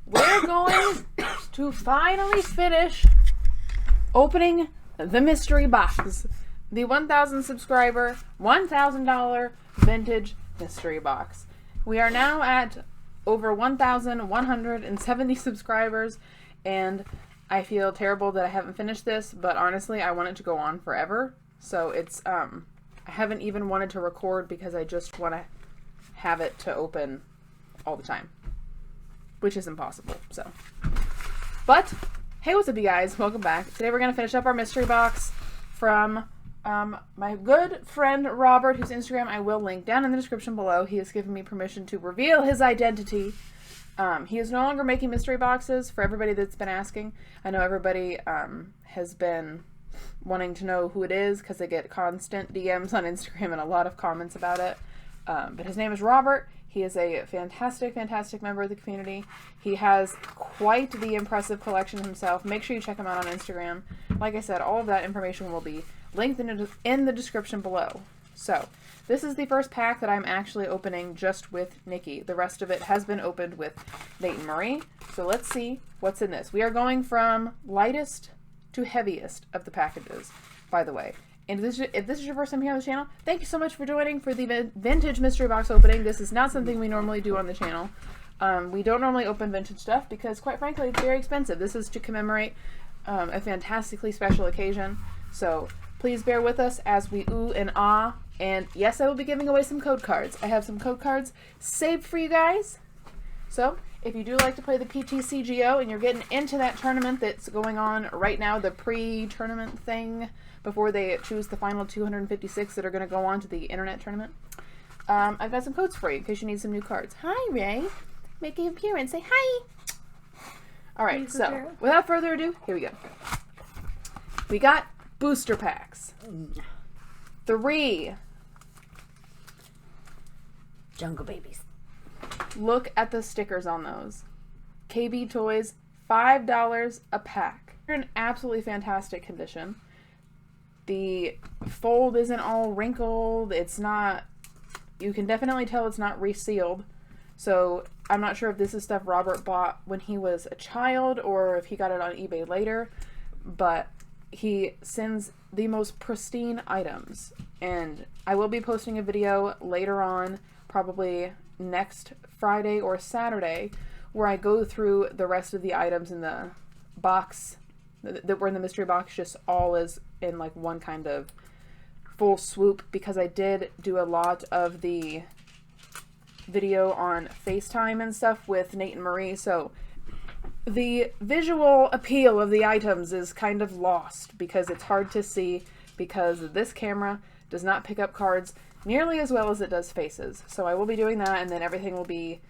we're going to finally finish opening the mystery box. The 1,000 subscriber, $1,000 vintage mystery box. We are now at over 1,170 subscribers, and I feel terrible that I haven't finished this, but honestly, I want it to go on forever. So it's, I haven't even wanted to record because I just want to have it to open all the time, which is impossible, so. But, hey, what's up, you guys? Welcome back. Today we're going to finish up our mystery box from my good friend Robert, whose Instagram I will link down in the description below. He has given me permission to reveal his identity. He is no longer making mystery boxes, for everybody that's been asking. I know everybody has been wanting to know who it is because they get constant DMs on Instagram and a lot of comments about it. But his name is Robert. He is a fantastic, fantastic member of the community. He has quite the impressive collection himself. Make sure you check him out on Instagram. Like I said, all of that information will be linked in the description below. So, this is the first pack that I'm actually opening just with Nikki. The rest of it has been opened with Nate and Marie. So let's see what's in this. We are going from lightest to heaviest of the packages, by the way. And if this is your first time here on the channel, thank you so much for joining for the vintage mystery box opening. This is not something we normally do on the channel. We don't normally open vintage stuff because, quite frankly, it's very expensive. This is to commemorate a fantastically special occasion. So please bear with us as we ooh and ah. And yes, I will be giving away some code cards. I have some code cards saved for you guys. So if you do like to play the PTCGO and you're getting into that tournament that's going on right now, the pre-tournament thing, before they choose the final 256 that are going to go on to the internet tournament, I've got some codes for you in case you need some new cards. Hi, Ray. Make an appearance. Say hi. All right, so without further ado, here we go. We got booster packs. 3 Jungle Babies. Look at the stickers on those. KB Toys, $5 a pack. They're in absolutely fantastic condition. The fold isn't all wrinkled. It's not, you can definitely tell it's not resealed. So I'm not sure if this is stuff Robert bought when he was a child or if he got it on eBay later, but he sends the most pristine items. And I will be posting a video later on, probably next Friday or Saturday, where I go through the rest of the items in the box that were in the mystery box, just all as in like one kind of full swoop, because I did do a lot of the video on FaceTime and stuff with Nate and Marie, so the visual appeal of the items is kind of lost because it's hard to see because this camera does not pick up cards nearly as well as it does faces. So I will be doing that, and then everything will be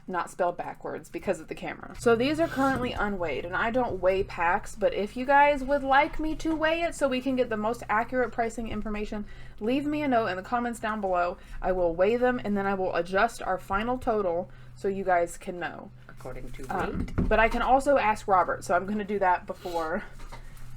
not spelled backwards because of the camera. So these are currently unweighed, and I don't weigh packs, but if you guys would like me to weigh it so we can get the most accurate pricing information, leave me a note in the comments down below. I will weigh them, and then I will adjust our final total so you guys can know. According to weight. But I can also ask Robert, so I'm going to do that before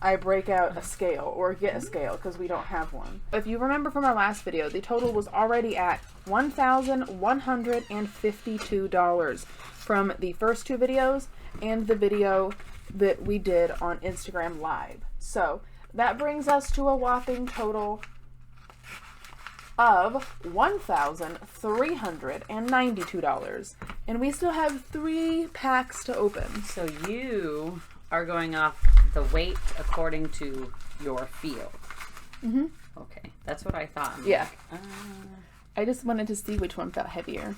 I break out a scale or get a scale because we don't have one. If you remember from our last video, the total was already at $1,152 from the first 2 videos and the video that we did on Instagram Live. So that brings us to a whopping total of $1,392. And we still have 3 packs to open. So you are going off the weight according to your field. Mm-hmm. Okay, that's what I thought. Yeah. I just wanted to see which one felt heavier.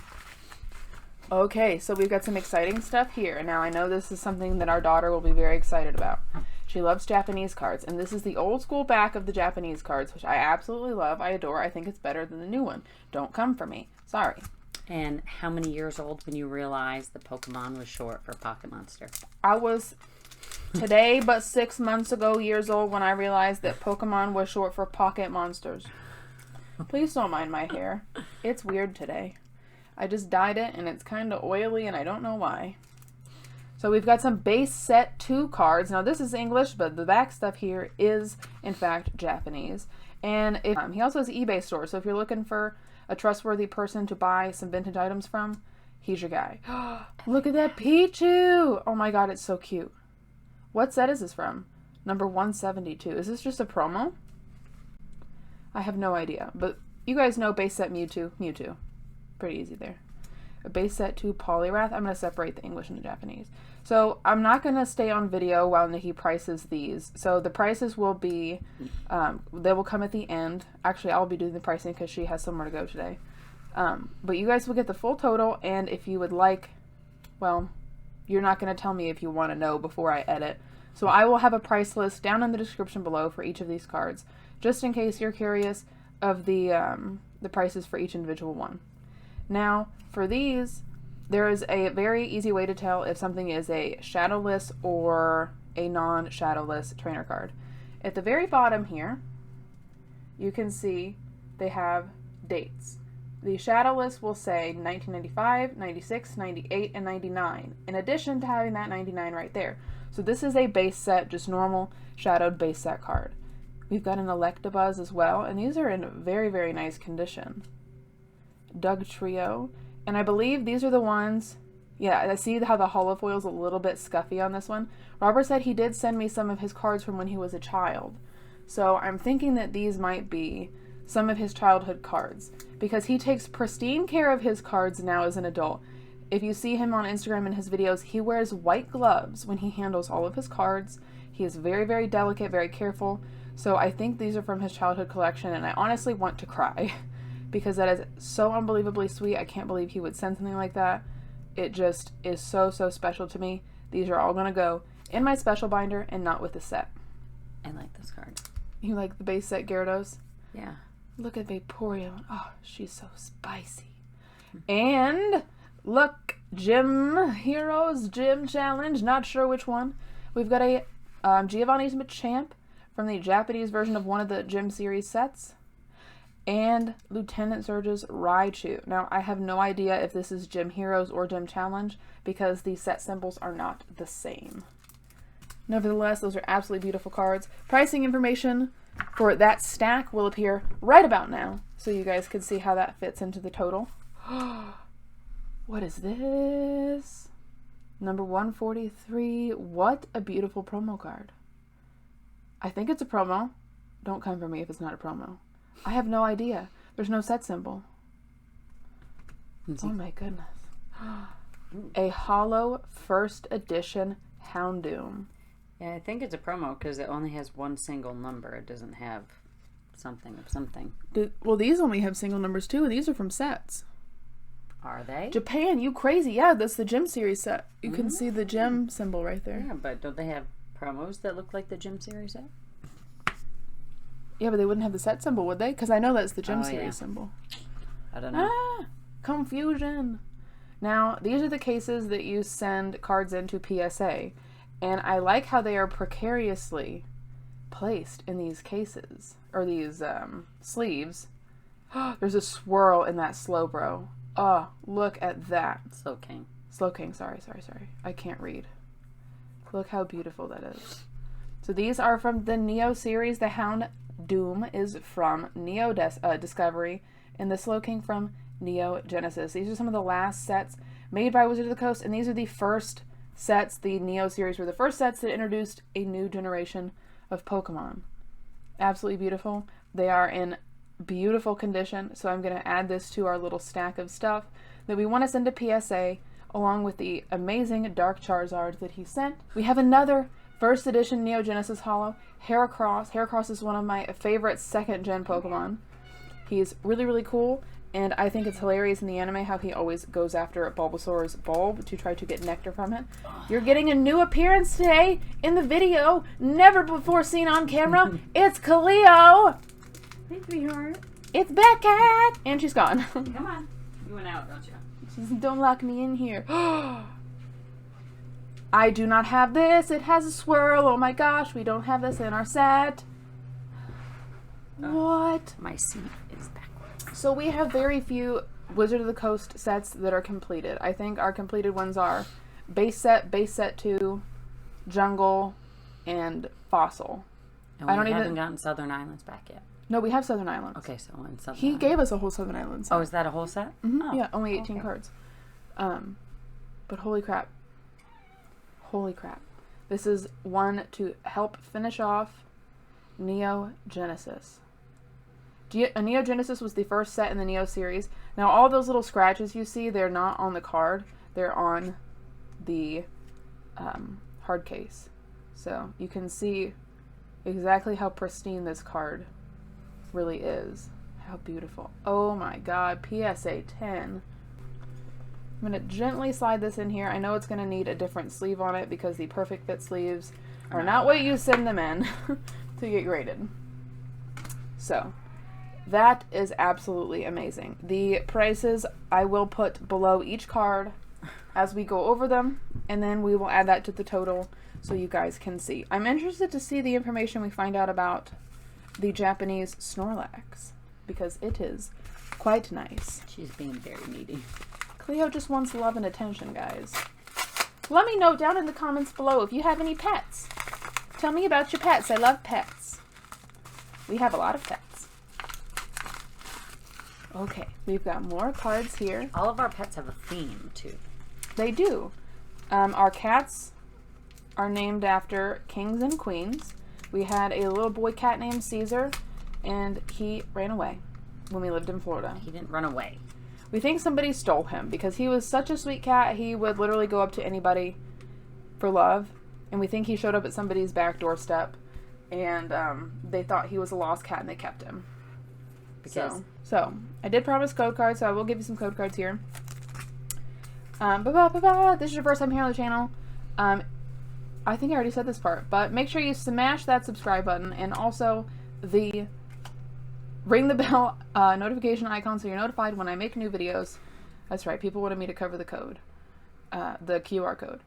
Okay, so we've got some exciting stuff here. Now, I know this is something that our daughter will be very excited about. She loves Japanese cards, and this is the old school back of the Japanese cards, which I absolutely love. I adore. I think it's better than the new one. Don't come for me. Sorry. And how many years old when you realized the Pokemon was short for Pocket Monster? I was today, but 6 months ago, years old, when I realized that Pokemon was short for Pocket Monsters. Please don't mind my hair. It's weird today. I just dyed it, and it's kind of oily, and I don't know why. So we've got some base set 2 cards. Now this is English, but the back stuff here is, in fact, Japanese. And he also has an eBay store, so if you're looking for a trustworthy person to buy some vintage items from, he's your guy. Look at that Pichu! Oh my god, it's so cute. What set is this from? Number 172. Is this just a promo? I have no idea, but you guys know base set Mewtwo. Mewtwo. Pretty easy there. A base set 2 Poliwrath. I'm going to separate the English and the Japanese. So I'm not going to stay on video while Nikki prices these. So the prices will be, they will come at the end. Actually, I'll be doing the pricing because she has somewhere to go today. But you guys will get the full total, and if you would like, well, you're not going to tell me if you want to know before I edit. So I will have a price list down in the description below for each of these cards, just in case you're curious of the prices for each individual one. Now, for these, there is a very easy way to tell if something is a shadowless or a non-shadowless trainer card. At the very bottom here, you can see they have dates. The shadowless will say 1995, 96, 98, and 99, in addition to having that 99 right there. So this is a base set, just normal shadowed base set card. We've got an Electabuzz as well, and these are in very, very nice condition. Doug Trio, and I believe these are the ones, yeah, I see how the holofoil's a little bit scuffy on this one. Robert said he did send me some of his cards from when he was a child. So I'm thinking that these might be some of his childhood cards, because he takes pristine care of his cards now as an adult. If you see him on Instagram in his videos, he wears white gloves when he handles all of his cards. He is very, very delicate, very careful. So I think these are from his childhood collection, and I honestly want to cry because that is so unbelievably sweet. I can't believe he would send something like that. It just is so, so special to me. These are all going to go in my special binder and not with the set. I like this card. You like the base set Gyarados? Yeah. Look at Vaporeon. Oh, she's so spicy. And look, Gym Heroes, Gym Challenge. Not sure which one. We've got a Giovanni's Machamp from the Japanese version of one of the Gym series sets. And Lieutenant Surge's Raichu. Now, I have no idea if this is Gym Heroes or Gym Challenge because the set symbols are not the same. Nevertheless, those are absolutely beautiful cards. Pricing information for that stack will appear right about now, so you guys can see how that fits into the total. What is this? Number 143. What a beautiful promo card. I think it's a promo. Don't come for me if it's not a promo. I have no idea. There's no set symbol. Oh my goodness. A holo first edition Houndoom. Yeah, I think it's a promo because it only has one single number. It doesn't have something of something. Well, these only have single numbers too, and these are from sets. Are they? Japan, you crazy. Yeah, that's the Gym series set. You can see the Gym symbol right there. Yeah, but don't they have promos that look like the Gym series set? Yeah, but they wouldn't have the set symbol, would they? Because I know that's the Gym series symbol. I don't know. Confusion. Now, these are the cases that you send cards into PSA. And I like how they are precariously placed in these cases, or these sleeves. There's a swirl in that Slowbro. Oh, look at that. Slowking. Slowking, sorry. I can't read. Look how beautiful that is. So these are from the Neo series. The Houndoom is from Neo Discovery, and the Slowking from Neo Genesis. These are some of the last sets made by Wizards of the Coast, and these are the first sets. The Neo series were the first sets that introduced a new generation of Pokemon. Absolutely beautiful. They are in beautiful condition, so I'm going to add this to our little stack of stuff that we want to send to PSA, along with the amazing Dark Charizard that he sent. We have another first edition Neo Genesis Holo, Heracross. Heracross is one of my favorite second gen Pokemon. He's really, really cool. And I think it's hilarious in the anime how he always goes after Bulbasaur's bulb to try to get nectar from it. You're getting a new appearance today in the video, never before seen on camera. It's Kaleo. Hey, sweetheart. It's Beckett. And she's gone. Come on. You went out, don't you? She says, don't lock me in here. I do not have this. It has a swirl. Oh my gosh, we don't have this in our set. What? My seat is backwards. So we have very few Wizard of the Coast sets that are completed. I think our completed ones are base set 2, jungle, and fossil. And we haven't gotten Southern Islands back yet. No, we have Southern Islands. Okay, so in Southern He Islands. gave us a whole Southern Islands set. Oh, is that a whole set? Mm-hmm. Oh, yeah, only 18 cards. But holy crap. Holy crap. This is one to help finish off Neo Genesis. Neo Genesis was the first set in the Neo series. Now all those little scratches you see, they're not on the card. They're on the hard case. So you can see exactly how pristine this card really is. How beautiful. Oh my god, PSA 10. I'm going to gently slide this in here. I know it's going to need a different sleeve on it because the perfect fit sleeves are not what you send them in to get graded. So, that is absolutely amazing. The prices I will put below each card as we go over them, and then we will add that to the total so you guys can see. I'm interested to see the information we find out about the Japanese Snorlax, because it is quite nice. She's being very needy. Cleo just wants love and attention, guys. Let me know down in the comments below if you have any pets. Tell me about your pets. I love pets. We have a lot of pets. Okay, we've got more cards here. All of our pets have a theme, too. They do. Our cats are named after kings and queens. We had a little boy cat named Caesar, and he ran away when we lived in Florida. He didn't run away. We think somebody stole him because he was such a sweet cat. He would literally go up to anybody for love. And we think he showed up at somebody's back doorstep. And they thought he was a lost cat and they kept him. So I did promise code cards, so I will give you some code cards here. This is your first time here on the channel. I think I already said this part, but make sure you smash that subscribe button and also the ring the bell notification icon so you're notified when I make new videos. That's right, people wanted me to cover the code, the QR code.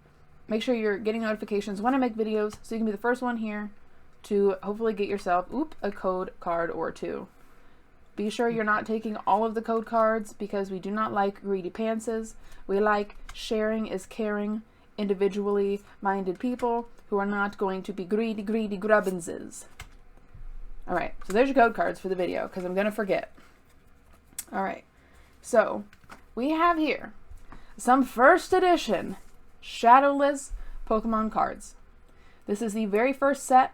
Make sure you're getting notifications when I make videos so you can be the first one here to hopefully get yourself, a code card or two. Be sure you're not taking all of the code cards because we do not like greedy pantses. We like sharing is caring, individually minded people who are not going to be greedy grubbinses. Alright, so there's your code cards for the video, because I'm going to forget. Alright, so we have here some first edition shadowless Pokemon cards. This is the very first set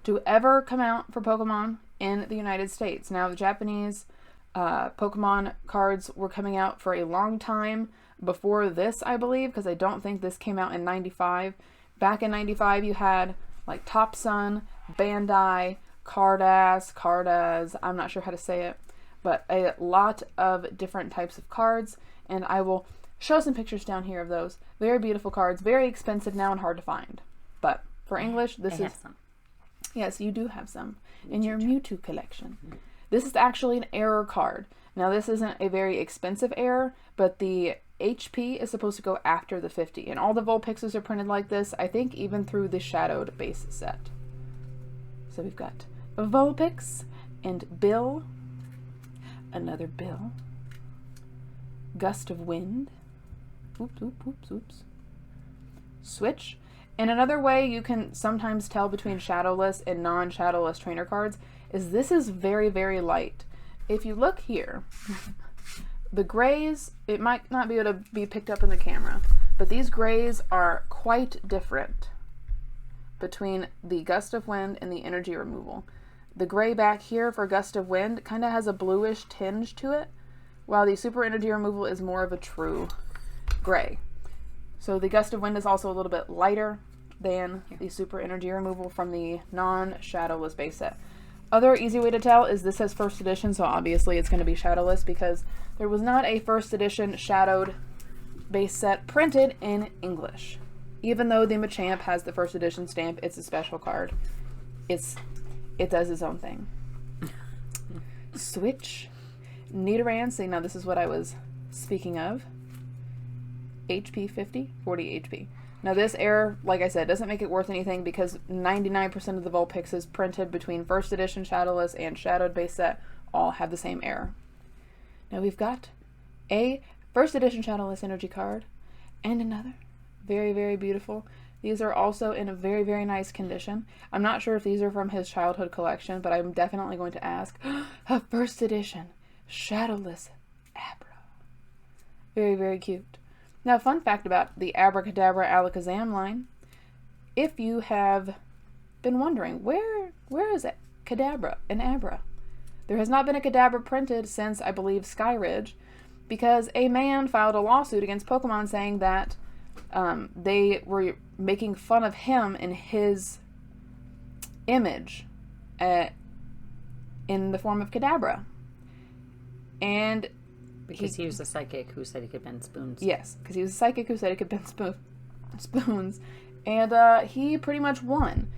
to ever come out for Pokemon in the United States. Now, the Japanese Pokemon cards were coming out for a long time before this, I believe, because I don't think this came out in 95. Back in 95, you had like Top Sun, Bandai, Cardas, I'm not sure how to say it, but a lot of different types of cards, and I will show some pictures down here of those. Very beautiful cards, very expensive now and hard to find. But for English, this is... Some. Yes, you do have some in your Mewtwo collection. This is actually an error card. Now, this isn't a very expensive error, but the HP is supposed to go after the 50, and all the Vulpixes are printed like this, I think even through the Shadowed base set. So we've got Vulpix and Bill, another Bill, Gust of Wind, oops, Switch. And another way you can sometimes tell between shadowless and non-shadowless trainer cards is this is very, very light. If you look here, the grays, it might not be able to be picked up in the camera, but these grays are quite different between the Gust of Wind and the energy removal. The gray back here for Gust of Wind kind of has a bluish tinge to it, while the super energy removal is more of a true gray. So the Gust of Wind is also a little bit lighter than the super energy removal from the non-shadowless base set. Other easy way to tell is this says first edition, so obviously it's going to be shadowless because there was not a first edition shadowed base set printed in English. Even though the Machamp has the first edition stamp, it's a special card. It does its own thing. Switch. Nidoran, see, now this is what I was speaking of. HP 50, 40 HP. Now this error, like I said, doesn't make it worth anything because 99% of the Vulpixes printed between first edition shadowless and shadowed base set all have the same error. Now we've got a first edition shadowless energy card and another. Very, very beautiful. These are also in a very, very nice condition. I'm not sure if these are from his childhood collection, but I'm definitely going to ask. A first edition shadowless Abra. Very, very cute. Now, fun fact about the Abracadabra Alakazam line. If you have been wondering, where is it? Kadabra and Abra? There has not been a Kadabra printed since, I believe, Skyridge, because a man filed a lawsuit against Pokemon saying that they were making fun of him and his image in the form of Kadabra. And because he was a psychic who said he could bend spoons. Yes, because he was a psychic who said he could bend spoons. And he pretty much won.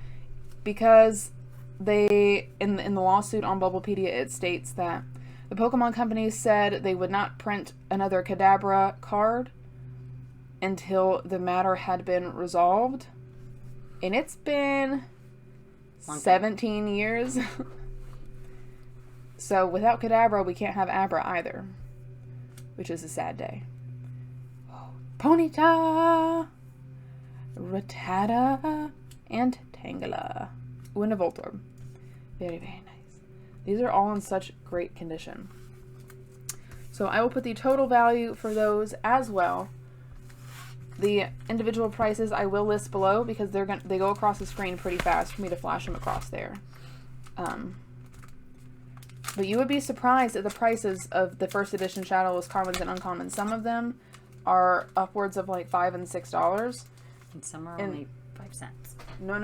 Because they, in the lawsuit on Bubblepedia, it states that the Pokemon company said they would not print another Kadabra card until the matter had been resolved. And it's been 17 years. So without Kadabra, we can't have Abra either. Which is a sad day. Ponyta, Rattata, and Tangela. Ooh, and a Voltorb. Very, very nice. These are all in such great condition. So I will put the total value for those as well. The individual prices I will list below because they go across the screen pretty fast for me to flash them across there. But you would be surprised at the prices of the first edition Shadowless commons and uncommons. Some of them are upwards of like $5 and $6. And some are only 5 cents. No.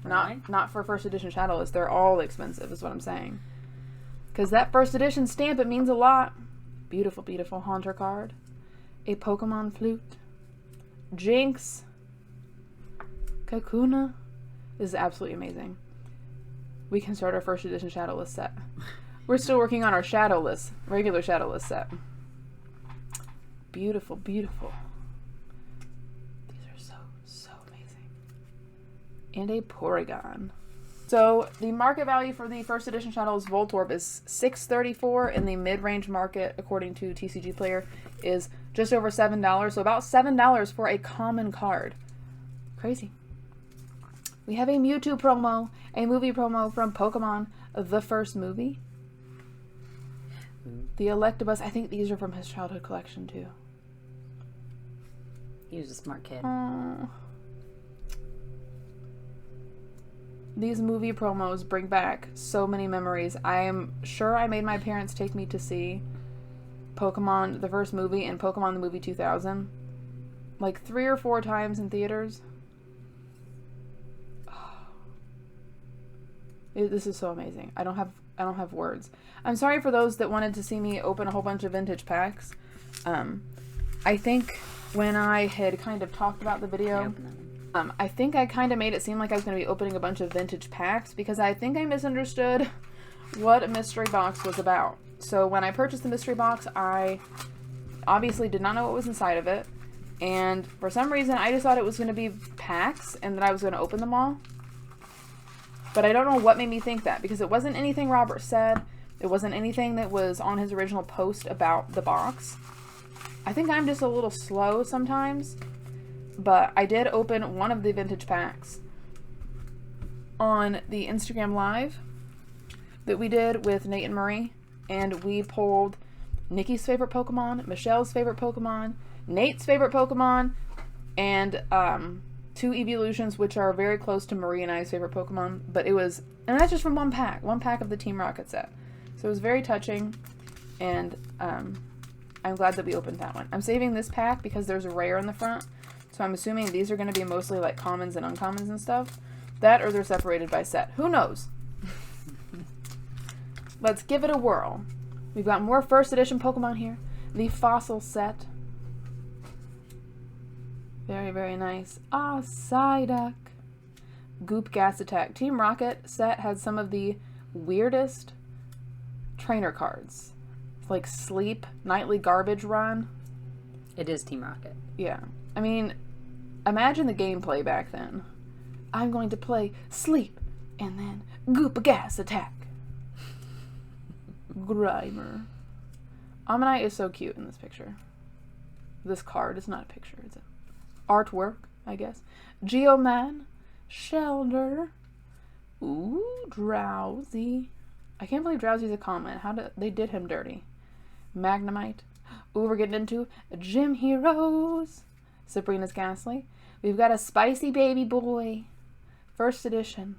Really? Not for first edition Shadowless. They're all expensive is what I'm saying. Because that first edition stamp, it means a lot. Beautiful, beautiful Haunter card. A Pokemon Flute. Jinx. Kakuna. This is absolutely amazing. We can start our first edition Shadowless set. We're still working on our Shadowless, regular Shadowless set. Beautiful, beautiful. These are so amazing. And a Porygon. So the market value for the first edition Shadowless Voltorb is $6.34, and the mid-range market, according to TCG Player, is just over $7. So about $7 for a common card. Crazy. We have a Mewtwo promo, a movie promo from Pokemon, the first movie. The Electabuzz, I think these are from his childhood collection too. He was a smart kid. These movie promos bring back so many memories. I am sure I made my parents take me to see Pokemon, the first movie, and Pokemon the movie 2000. Like 3 or 4 times in theaters. This is so amazing. I don't have words. I'm sorry for those that wanted to see me open a whole bunch of vintage packs. I think when I had kind of talked about the video, I think I kind of made it seem like I was going to be opening a bunch of vintage packs because I think I misunderstood what a mystery box was about. So when I purchased the mystery box, I obviously did not know what was inside of it. And for some reason, I just thought it was going to be packs and that I was going to open them all. But I don't know what made me think that, because it wasn't anything Robert said. It wasn't anything that was on his original post about the box. I think I'm just a little slow sometimes. But I did open one of the vintage packs on the Instagram Live that we did with Nate and Marie. And we pulled Nikki's favorite Pokemon, Michelle's favorite Pokemon, Nate's favorite Pokemon, and 2 evolutions, which are very close to Marie and I's favorite Pokemon. But it was, and that's just from one pack of the Team Rocket set. So it was very touching, and I'm glad that we opened that one. I'm saving this pack because there's a rare in the front, so I'm assuming these are going to be mostly like commons and uncommons and stuff. That, or they're separated by set. Who knows? Let's give it a whirl. We've got more first edition Pokemon here. The Fossil set. Very, very nice. Psyduck. Goop Gas Attack. Team Rocket set has some of the weirdest trainer cards. Like Sleep, Nightly Garbage Run. It is Team Rocket. Yeah. I mean, imagine the gameplay back then. I'm going to play Sleep and then Goop Gas Attack. Grimer. Ammonite is so cute in this picture. This card is not a picture, it's a artwork, I guess. Geoman. Shelder. Ooh, Drowsy. I can't believe Drowsy's a common. They did him dirty. Magnemite. Ooh, we're getting into Gym Heroes. Sabrina's Ghastly. We've got a Spicy Baby Boy. First edition.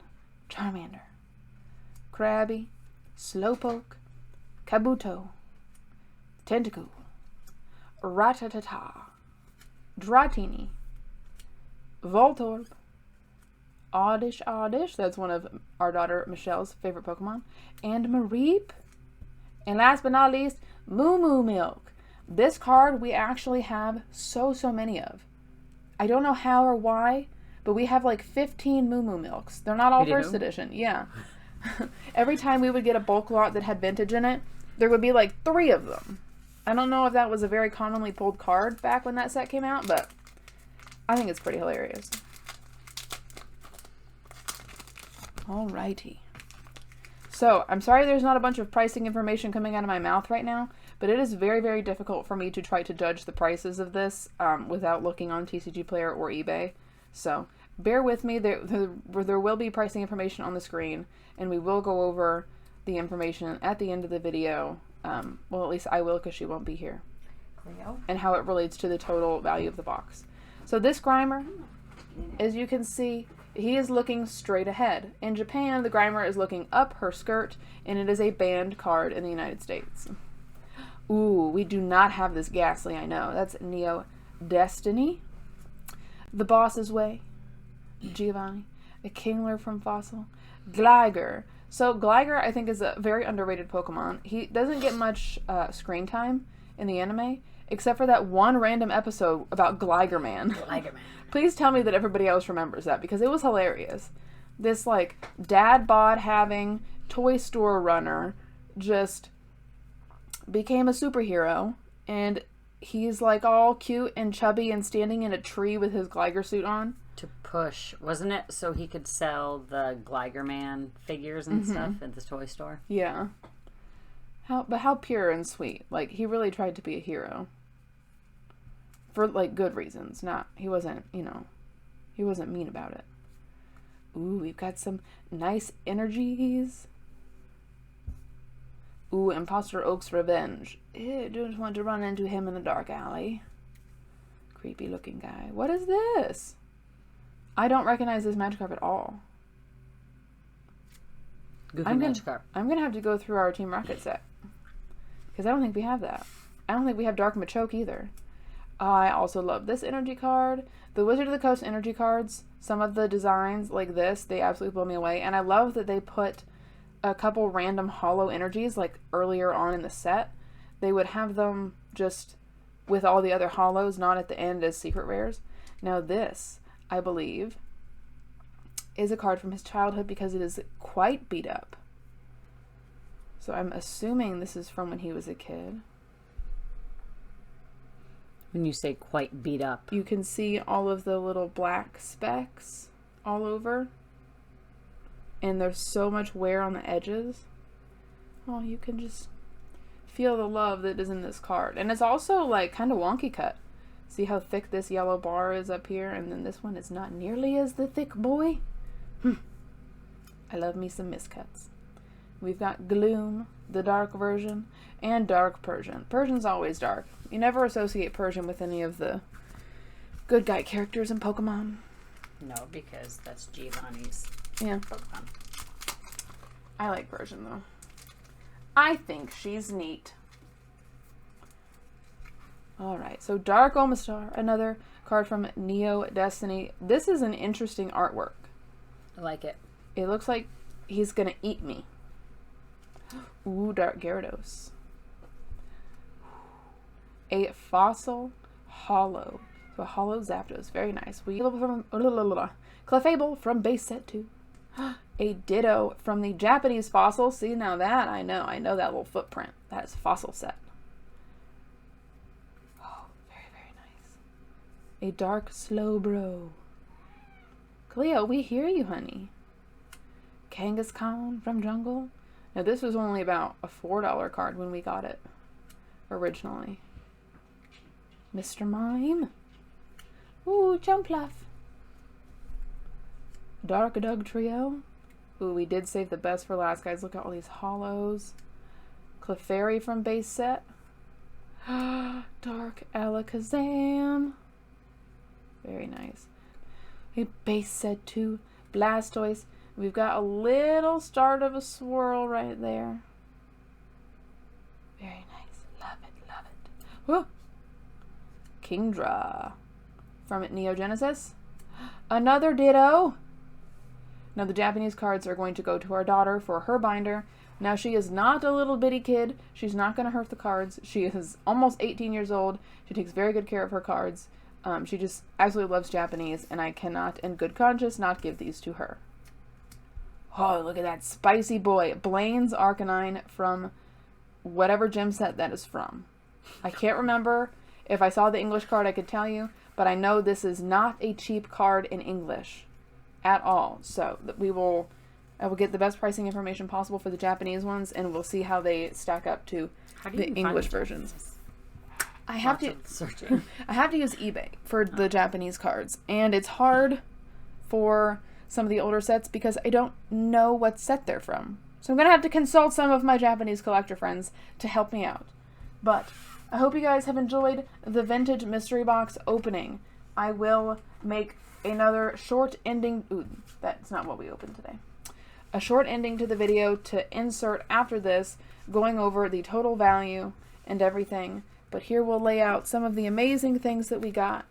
Charmander. Krabby. Slowpoke. Kabuto. Tentacool. Rattata. Dratini. Voltorb. Oddish, that's one of our daughter Michelle's favorite Pokemon. And Mareep. And last but not least, Moo Milk. This card we actually have so many of. I don't know how or why, but we have like 15 Moo Milks. They're not all first edition. Yeah. Every time we would get a bulk lot that had vintage in it, there would be like 3 of them. I don't know if that was a very commonly pulled card back when that set came out, but I think it's pretty hilarious. Alrighty. So, I'm sorry there's not a bunch of pricing information coming out of my mouth right now, but it is very difficult for me to try to judge the prices of this without looking on TCG Player or eBay. So, bear with me. There will be pricing information on the screen, and we will go over the information at the end of the video. Well, at least I will, because she won't be here. Cleo. And how it relates to the total value of the box. So this Grimer, as you can see, he is looking straight ahead. In Japan, the Grimer is looking up her skirt, and it is a banned card in the United States. Ooh, we do not have this Ghastly, I know. That's Neo Destiny. The Boss's Way. Giovanni. A Kingler from Fossil. Gligar. So Gligar, I think, is a very underrated Pokemon. He doesn't get much screen time in the anime, except for that one random episode about Gligar Man. Gligar Man. Please tell me that everybody else remembers that, because it was hilarious. This, like, dad bod having toy store runner just became a superhero, and he's, like, all cute and chubby and standing in a tree with his Gligar suit on. To push, wasn't it? So he could sell the Gligar Man figures and stuff at the toy store. Yeah. But how pure and sweet. Like, he really tried to be a hero. For, like, good reasons. He wasn't, he wasn't mean about it. Ooh, we've got some nice energies. Ooh, Imposter Oak's Revenge. Ew, don't want to run into him in a dark alley. Creepy looking guy. What is this? I don't recognize this Magikarp at all. Goofy Magikarp. I'm going to have to go through our Team Rocket set. Because I don't think we have that. I don't think we have Dark Machoke either. I also love this energy card. The Wizard of the Coast energy cards, some of the designs like this, they absolutely blow me away. And I love that they put a couple random holo energies like earlier on in the set. They would have them just with all the other holos, not at the end as secret rares. Now this, I believe, is a card from his childhood because it is quite beat up. So I'm assuming this is from when he was a kid. When you say quite beat up, you can see all of the little black specks all over. And there's so much wear on the edges. Oh, you can just feel the love that is in this card. And it's also like kind of wonky cut. See how thick this yellow bar is up here, and then this one is not nearly as the thick boy? I love me some miscuts. We've got Gloom, the dark version, and Dark Persian. Persian's always dark. You never associate Persian with any of the good guy characters in Pokemon. No, because that's Giovanni's Pokemon. I like Persian, though. I think she's neat. Alright, so Dark Omastar, another card from Neo Destiny. This is an interesting artwork. I like it. It looks like he's gonna eat me. Ooh, Dark Gyarados. A fossil holo. So a holo Zapdos. Very nice. Clefable from base set 2. A Ditto from the Japanese fossil. See, now that I know. I know that little footprint. That is fossil set. Oh, very nice. A Dark Slowbro. Cleo, we hear you, honey. Kangaskhan from Jungle. Now, this was only about a $4 card when we got it originally. Mr. Mime. Ooh, Jumpluff. Dark Dug Trio. Ooh, we did save the best for last, guys. Look at all these holos. Clefairy from base set. Dark Alakazam. Very nice. A base set 2 Blastoise. We've got a little start of a swirl right there. Very nice. Love it, love it. Woo! Kingdra from Neogenesis. Another Ditto. Now the Japanese cards are going to go to our daughter for her binder. Now she is not a little bitty kid. She's not going to hurt the cards. She is almost 18 years old. She takes very good care of her cards. She just absolutely loves Japanese, and I cannot, in good conscience, not give these to her. Oh, look at that spicy boy. Blaine's Arcanine from whatever gym set that is from. I can't remember. If I saw the English card, I could tell you, but I know this is not a cheap card in English at all. So I will get the best pricing information possible for the Japanese ones, and we'll see how they stack up to the English versions. I have to searching. I have to use eBay for the Japanese cards, and it's hard for some of the older sets because I don't know what set they're from. So I'm going to have to consult some of my Japanese collector friends to help me out. But I hope you guys have enjoyed the vintage mystery box opening. I will make another short ending. Ooh, that's not what we opened today. A short ending to the video to insert after this, going over the total value and everything. But here we'll lay out some of the amazing things that we got,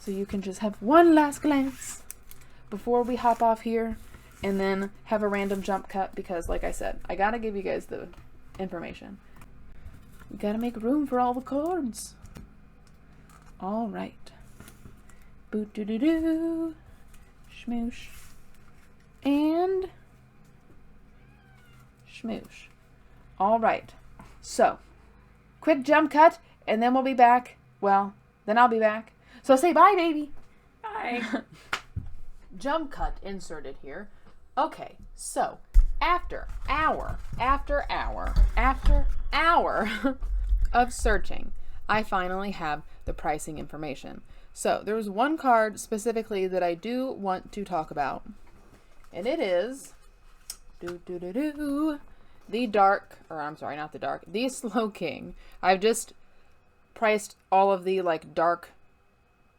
so you can just have one last glance before we hop off here and then have a random jump cut, because like I said, I gotta give you guys the information. We gotta make room for all the cards. All right. Boot doo doo doo. Schmoosh. And schmoosh. All right. So, quick jump cut, and then we'll be back. Well, then I'll be back. So say bye, baby. Bye. Jump cut inserted here. Okay, so after hour of searching, I finally have the pricing information. So there was one card specifically that I do want to talk about, and it is the Slowking. I've just priced all of the dark,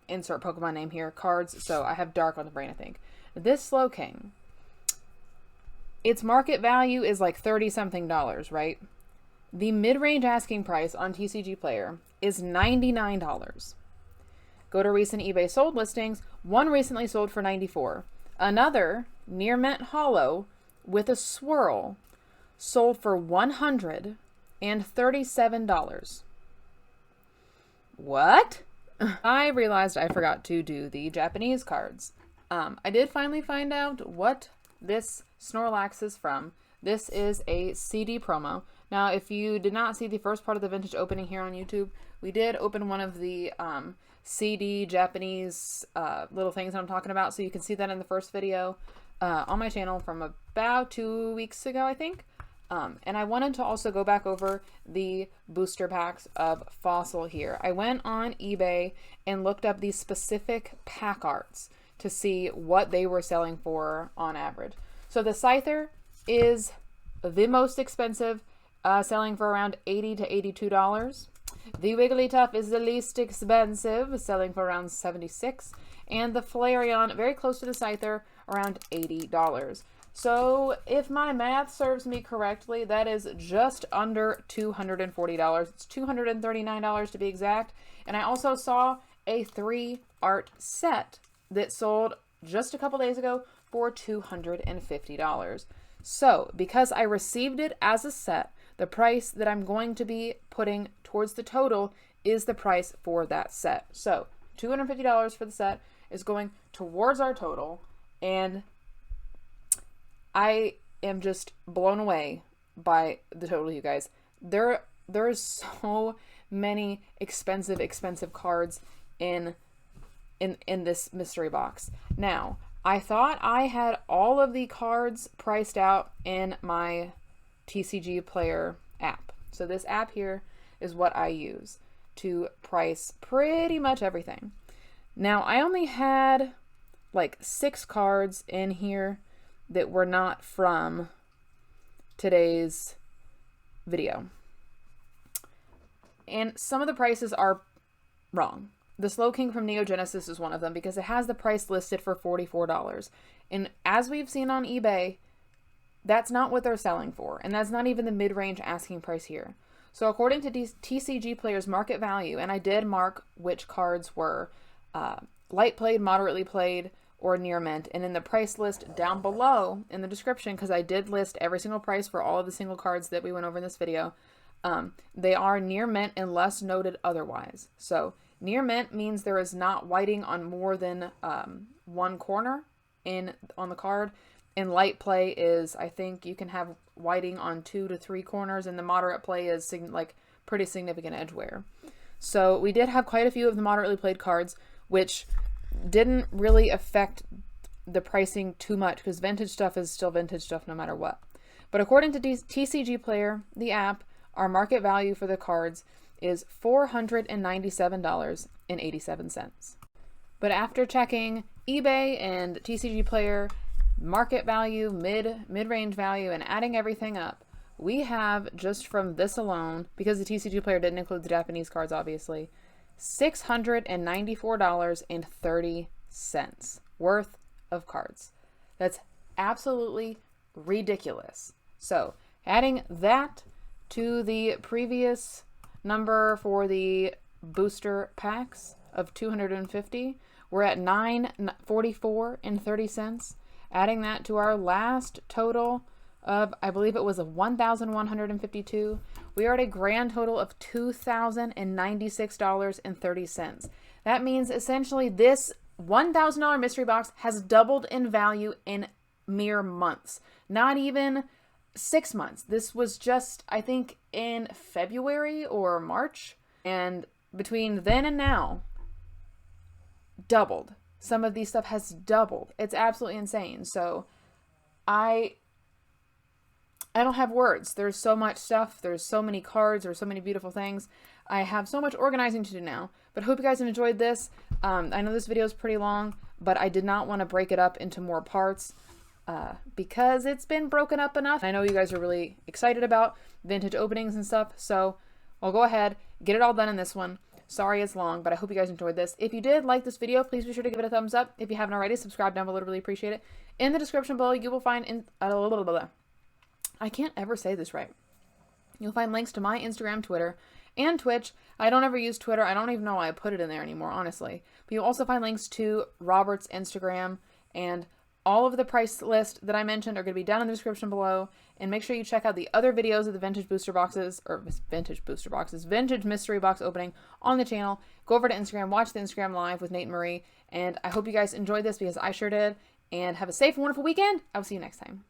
insert Pokemon name here, cards, so I have dark on the brain, I think. This Slowking, its market value is like $30-something, right? The mid-range asking price on TCG Player is $99. Go to recent eBay sold listings. One recently sold for $94. Another, near mint holo with a swirl, sold for $137. What? I realized I forgot to do the Japanese cards. I did finally find out what this Snorlax is from. This is a CD promo. Now, if you did not see the first part of the vintage opening here on YouTube, we did open one of the CD Japanese little things I'm talking about, so you can see that in the first video on my channel from about 2 weeks ago, I think. And I wanted to also go back over the booster packs of Fossil here. I went on eBay and looked up these specific pack arts to see what they were selling for on average. So the Scyther is the most expensive, selling for around $80 to $82. The Wigglytuff is the least expensive, selling for around $76. And the Flareon, very close to the Scyther, around $80. So if my math serves me correctly, that is just under $240. It's $239 to be exact. And I also saw a 3-art set that sold just a couple days ago for $250. So because I received it as a set, the price that I'm going to be putting towards the total is the price for that set. So $250 for the set is going towards our total, and I am just blown away by the total, you guys. There are so many expensive cards in this mystery box. Now, I thought I had all of the cards priced out in my TCG Player app. So this app here is what I use to price pretty much everything. Now, I only had like 6 cards in here that were not from today's video. And some of the prices are wrong. The Slowking from Neo Genesis is one of them because it has the price listed for $44. And as we've seen on eBay, that's not what they're selling for. And that's not even the mid-range asking price here. So according to TCG Player's market value, and I did mark which cards were light played, moderately played, or near mint. And in the price list down below in the description, because I did list every single price for all of the single cards that we went over in this video, they are near mint unless noted otherwise. So near mint means there is not whiting on more than one corner on the card. And light play is, I think you can have whiting on 2 to 3 corners, and the moderate play is like pretty significant edge wear. So we did have quite a few of the moderately played cards, which didn't really affect the pricing too much because vintage stuff is still vintage stuff no matter what. But according to TCG Player, the app, our market value for the cards is $497.87. But after checking eBay and TCG Player market value, mid-range value, and adding everything up, we have, just from this alone, because the TCG Player didn't include the Japanese cards obviously, $694.30 worth of cards. That's absolutely ridiculous. So adding that to the previous number for the booster packs of 250, we're at $944.30. Adding that to our last total of, I believe it was 1,152, we are at a grand total of $2,096.30. That means essentially this $1,000 mystery box has doubled in value in mere months. Not even 6 months. This was just, I think, in February or March. And between then and now, doubled. Some of these stuff has doubled. It's absolutely insane. So I don't have words. There's so much stuff. There's so many cards. There's so many beautiful things. I have so much organizing to do now. But I hope you guys have enjoyed this. I know this video is pretty long, but I did not want to break it up into more parts because it's been broken up enough. I know you guys are really excited about vintage openings and stuff. So I'll go ahead, get it all done in this one. Sorry it's long, but I hope you guys enjoyed this. If you did like this video, please be sure to give it a thumbs up. If you haven't already, subscribe down below. I'd really appreciate it. In the description below, you will find I can't ever say this right. You'll find links to my Instagram, Twitter, and Twitch. I don't ever use Twitter. I don't even know why I put it in there anymore, honestly. But you'll also find links to Robert's Instagram, and all of the price list that I mentioned are going to be down in the description below. And make sure you check out the other videos of the vintage mystery box opening on the channel. Go over to Instagram, watch the Instagram live with Nate and Marie. And I hope you guys enjoyed this because I sure did. And have a safe and wonderful weekend. I will see you next time.